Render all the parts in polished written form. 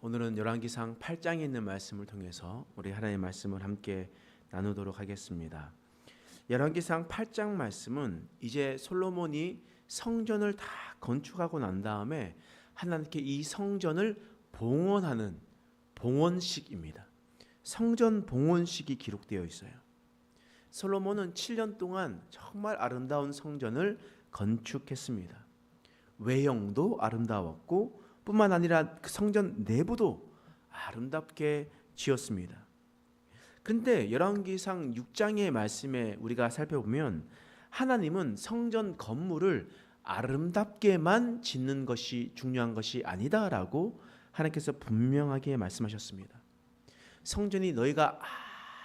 오늘은 열왕기상 8장에 있는 말씀을 통해서 우리 하나님의 말씀을 함께 나누도록 하겠습니다. 열왕기상 8장 말씀은 이제 솔로몬이 성전을 다 건축하고 난 다음에 하나님께 이 성전을 봉헌하는 봉헌식입니다. 성전 봉헌식이 기록되어 있어요. 솔로몬은 7년 동안 정말 아름다운 성전을 건축했습니다. 외형도 아름다웠고 뿐만 아니라 그 성전 내부도 아름답게 지었습니다. 근데 열왕기상 6장의 말씀에 우리가 살펴보면 하나님은 성전 건물을 아름답게만 짓는 것이 중요한 것이 아니다라고 하나님께서 분명하게 말씀하셨습니다. 성전이 너희가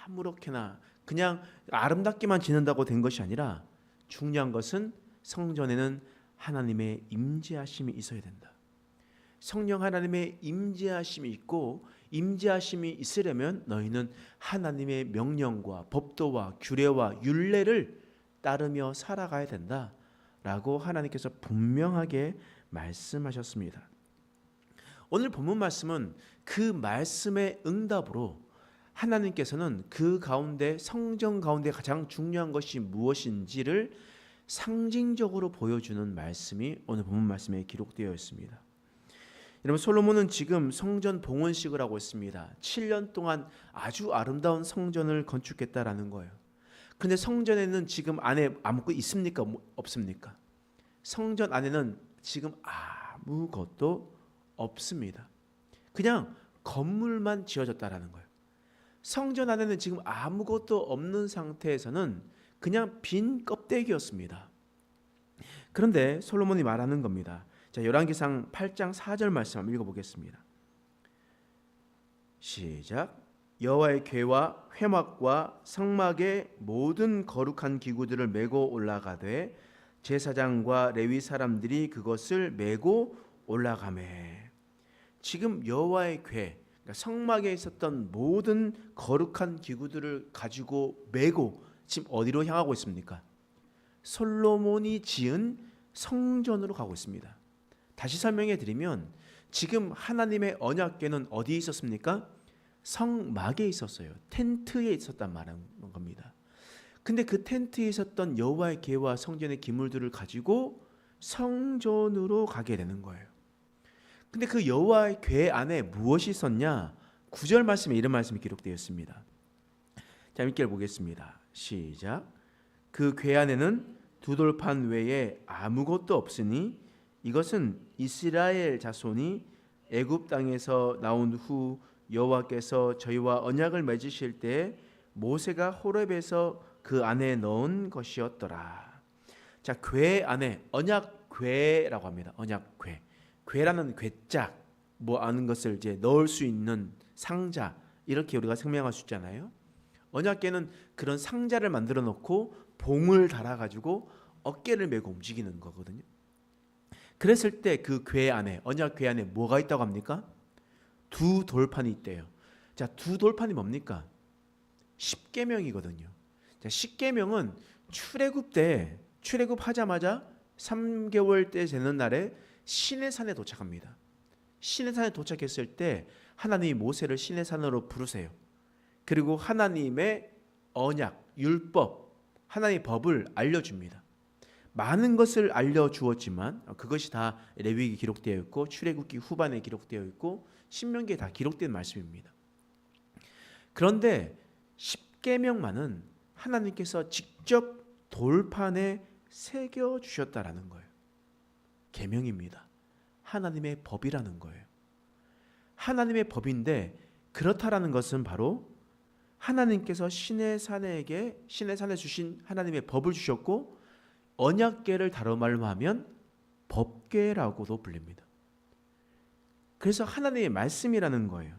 아무렇게나 그냥 아름답게만 짓는다고 된 것이 아니라 중요한 것은 성전에는 하나님의 임재하심이 있어야 된다. 성령 하나님의 임재하심이 있고 임재하심이 있으려면 너희는 하나님의 명령과 법도와 규례와 율례를 따르며 살아가야 된다라고 하나님께서 분명하게 말씀하셨습니다. 오늘 본문 말씀은 그 말씀의 응답으로 하나님께서는 그 가운데 성전 가운데 가장 중요한 것이 무엇인지를 상징적으로 보여주는 말씀이 오늘 본문 말씀에 기록되어 있습니다. 여러분, 솔로몬은 지금 성전 봉헌식을 하고 있습니다. 7년 동안 아주 아름다운 성전을 건축했다라는 거예요. 근데 성전에는 지금 안에 아무것도 있습니까? 없습니까? 성전 안에는 지금 아무것도 없습니다. 그냥 건물만 지어졌다라는 거예요. 성전 안에는 지금 아무것도 없는 상태에서는 그냥 빈 껍데기였습니다. 그런데 솔로몬이 말하는 겁니다. 자, 열왕기상 8장 4절 말씀 한번 읽어보겠습니다. 시작. 여호와의 궤와 회막과 성막의 모든 거룩한 기구들을 메고 올라가되 제사장과 레위 사람들이 그것을 메고 올라가매. 지금 여호와의 궤, 그러니까 성막에 있었던 모든 거룩한 기구들을 가지고 메고 지금 어디로 향하고 있습니까? 솔로몬이 지은 성전으로 가고 있습니다. 다시 설명해 드리면 지금 하나님의 언약궤는 어디에 있었습니까? 성막에 있었어요. 텐트에 있었단 말인 겁니다. 근데 그 텐트에 있었던 여호와의 궤와 성전의 기물들을 가지고 성전으로 가게 되는 거예요. 근데 그 여호와의 궤 안에 무엇이 있었냐? 9절 말씀에 이런 말씀이 기록되어 있습니다. 자, 읽기를 보겠습니다. 시작. 그 궤 안에는 두 돌판 외에 아무것도 없으니 이것은 이스라엘 자손이 애굽 땅에서 나온 후 여호와께서 저희와 언약을 맺으실 때 모세가 호렙에서 그 안에 넣은 것이었더라. 자, 궤 안에 언약궤라고 합니다. 언약궤. 궤라는 궤짝, 뭐 아는 것을 이제 넣을 수 있는 상자, 이렇게 우리가 생명할 수 있잖아요. 언약궤는 그런 상자를 만들어 놓고 봉을 달아 가지고 어깨를 메고 움직이는 거거든요. 그랬을 때 그 궤 안에, 언약궤 안에 뭐가 있다고 합니까? 두 돌판이 있대요. 자, 두 돌판이 뭡니까? 십계명이거든요. 자, 십계명은 출애굽 때, 출애굽하자마자 3개월 때 되는 날에 시내산에 도착합니다. 시내산에 도착했을 때 하나님이 모세를 시내산으로 부르세요. 그리고 하나님의 언약, 율법, 하나님의 법을 알려줍니다. 많은 것을 알려주었지만 그것이 다 레위기에 기록되어 있고 출애굽기 후반에 기록되어 있고 신명기에 다 기록된 말씀입니다. 그런데 십계명만은 하나님께서 직접 돌판에 새겨주셨다라는 거예요. 계명입니다. 하나님의 법이라는 거예요. 하나님의 법인데 그렇다라는 것은 바로 하나님께서 시내산에 주신 하나님의 법을 주셨고 언약궤를 다른 말로 하면 법궤라고도 불립니다. 그래서 하나님의 말씀이라는 거예요.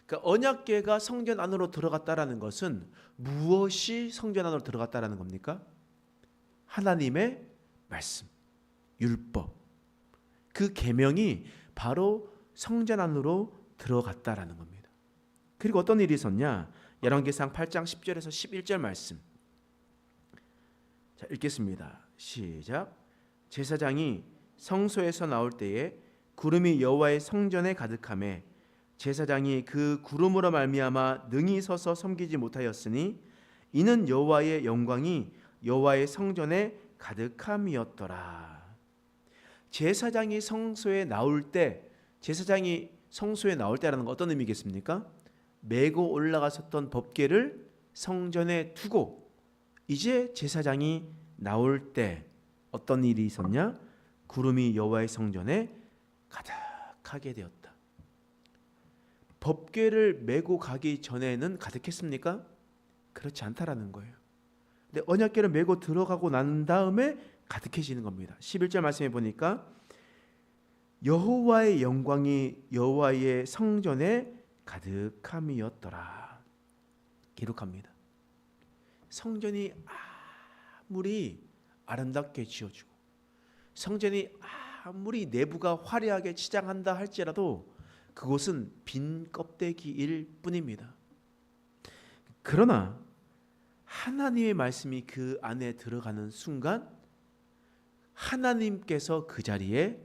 그러니까 언약궤가 성전 안으로 들어갔다라는 것은 무엇이 성전 안으로 들어갔다라는 겁니까? 하나님의 말씀, 율법. 그 계명이 바로 성전 안으로 들어갔다라는 겁니다. 그리고 어떤 일이 있었냐? 열왕기상 8장 10절에서 11절 말씀. 자, 읽겠습니다. 시작. 제사장이 성소에서 나올 때에 구름이 여호와의 성전에 가득하매 제사장이 그 구름으로 말미암아 능히 서서 섬기지 못하였으니 이는 여호와의 영광이 여호와의 성전에 가득함이었더라. 제사장이 성소에 나올 때, 제사장이 성소에 나올 때라는 건 어떤 의미겠습니까? 메고 올라갔었던 법궤를 성전에 두고 이제 제사장이 나올 때 어떤 일이 있었냐? 구름이 여호와의 성전에 가득하게 되었다. 법궤를 메고 가기 전에는 가득했습니까? 그렇지 않다라는 거예요. 근데 언약궤를 메고 들어가고 난 다음에 가득해지는 겁니다. 11절 말씀해 보니까 여호와의 영광이 여호와의 성전에 가득함이었더라. 기록합니다. 성전이 아무리 아름답게 지어지고 성전이 아무리 내부가 화려하게 치장한다 할지라도 그곳은 빈 껍데기일 뿐입니다. 그러나 하나님의 말씀이 그 안에 들어가는 순간 하나님께서 그 자리에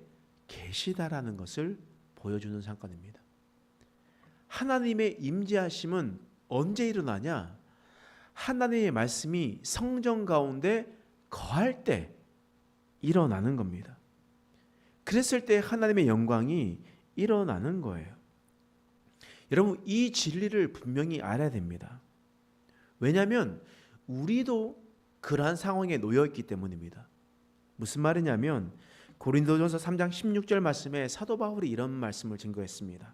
계시다라는 것을 보여주는 사건입니다. 하나님의 임재하심은 언제 일어나냐? 하나님의 말씀이 성전 가운데 거할 때 일어나는 겁니다. 그랬을 때 하나님의 영광이 일어나는 거예요. 여러분, 이 진리를 분명히 알아야 됩니다. 왜냐하면 우리도 그러한 상황에 놓여 있기 때문입니다. 무슨 말이냐면 고린도전서 3장 16절 말씀에 사도 바울이 이런 말씀을 증거했습니다.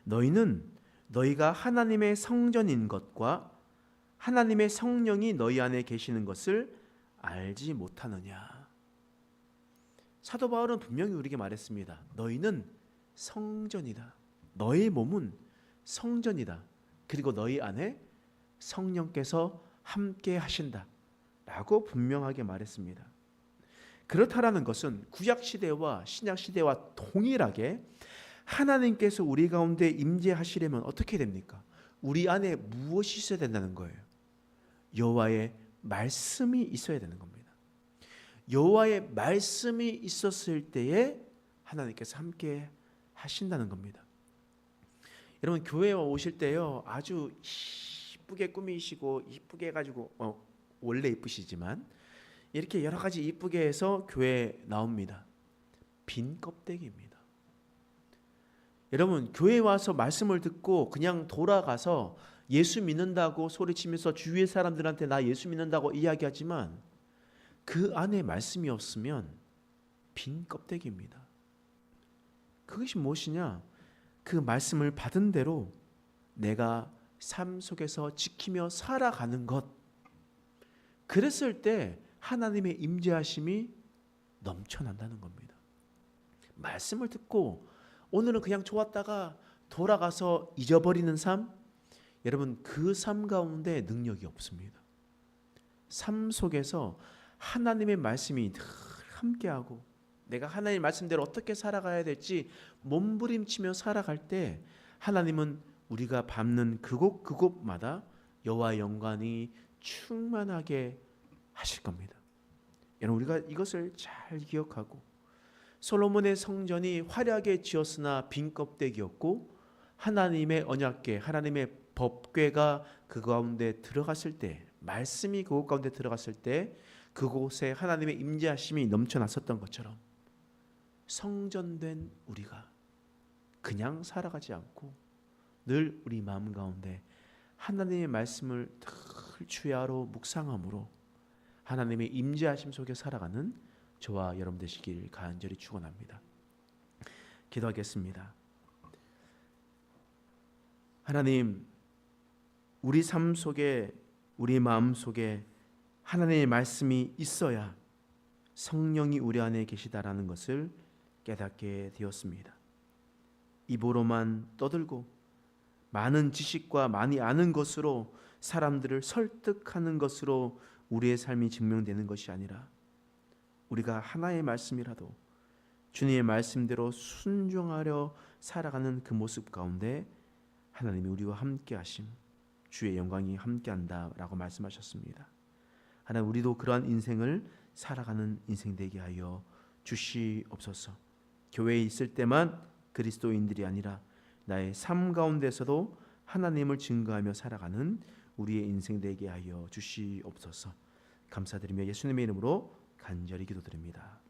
너희는 너희가 하나님의 성전인 것과 하나님의 성령이 너희 안에 계시는 것을 알지 못하느냐. 사도 바울은 분명히 우리에게 말했습니다. 너희는 성전이다. 너희 몸은 성전이다. 그리고 너희 안에 성령께서 함께 하신다 라고 분명하게 말했습니다. 그렇다라는 것은 구약시대와 신약시대와 동일하게 하나님께서 우리 가운데 임재하시려면 어떻게 됩니까? 우리 안에 무엇이 있어야 된다는 거예요? 여호와의 말씀이 있어야 되는 겁니다. 여호와의 말씀이 있었을 때에 하나님께서 함께 하신다는 겁니다. 여러분, 교회에 오실 때요 아주 이쁘게 꾸미시고 이쁘게 해가지고 원래 이쁘시지만 이렇게 여러 가지 이쁘게 해서 교회에 나옵니다. 빈 껍데기입니다. 여러분, 교회에 와서 말씀을 듣고 그냥 돌아가서 예수 믿는다고 소리치면서 주위의 사람들한테 나 예수 믿는다고 이야기하지만 그 안에 말씀이 없으면 빈 껍데기입니다. 그것이 무엇이냐? 그 말씀을 받은 대로 내가 삶 속에서 지키며 살아가는 것. 그랬을 때 하나님의 임재하심이 넘쳐난다는 겁니다. 말씀을 듣고 오늘은 그냥 좋았다가 돌아가서 잊어버리는 삶, 여러분 그 삶 가운데 능력이 없습니다. 삶 속에서 하나님의 말씀이 늘 함께하고 내가 하나님의 말씀대로 어떻게 살아가야 될지 몸부림치며 살아갈 때 하나님은 우리가 밟는 그곳마다 여호와의 영광이 충만하게 하실 겁니다. 여러분, 우리가 이것을 잘 기억하고 솔로몬의 성전이 화려하게 지었으나 빈 껍데기였고 하나님의 언약궤, 하나님의 법궤가 그 가운데 들어갔을 때, 말씀이 그곳 가운데 들어갔을 때 그곳에 하나님의 임재하심이 넘쳐났었던 것처럼 성전된 우리가 그냥 살아가지 않고 늘 우리 마음 가운데 하나님의 말씀을 늘 주야로 묵상함으로 하나님의 임재하심 속에 살아가는 저와 여러분 되시길 간절히 축원합니다. 기도하겠습니다. 하나님, 우리 삶 속에 우리 마음 속에 하나님의 말씀이 있어야 성령이 우리 안에 계시다라는 것을 깨닫게 되었습니다. 입으로만 떠들고 많은 지식과 많이 아는 것으로 사람들을 설득하는 것으로 우리의 삶이 증명되는 것이 아니라 우리가 하나의 말씀이라도 주님의 말씀대로 순종하려 살아가는 그 모습 가운데 하나님이 우리와 함께 하심, 주의 영광이 함께한다라고 말씀하셨습니다. 하나님, 우리도 그러한 인생을 살아가는 인생 되게 하여 주시옵소서. 교회에 있을 때만 그리스도인들이 아니라 나의 삶 가운데서도 하나님을 증거하며 살아가는 우리의 인생 되게 하여 주시옵소서. 감사드리며 예수님의 이름으로 간절히 기도드립니다.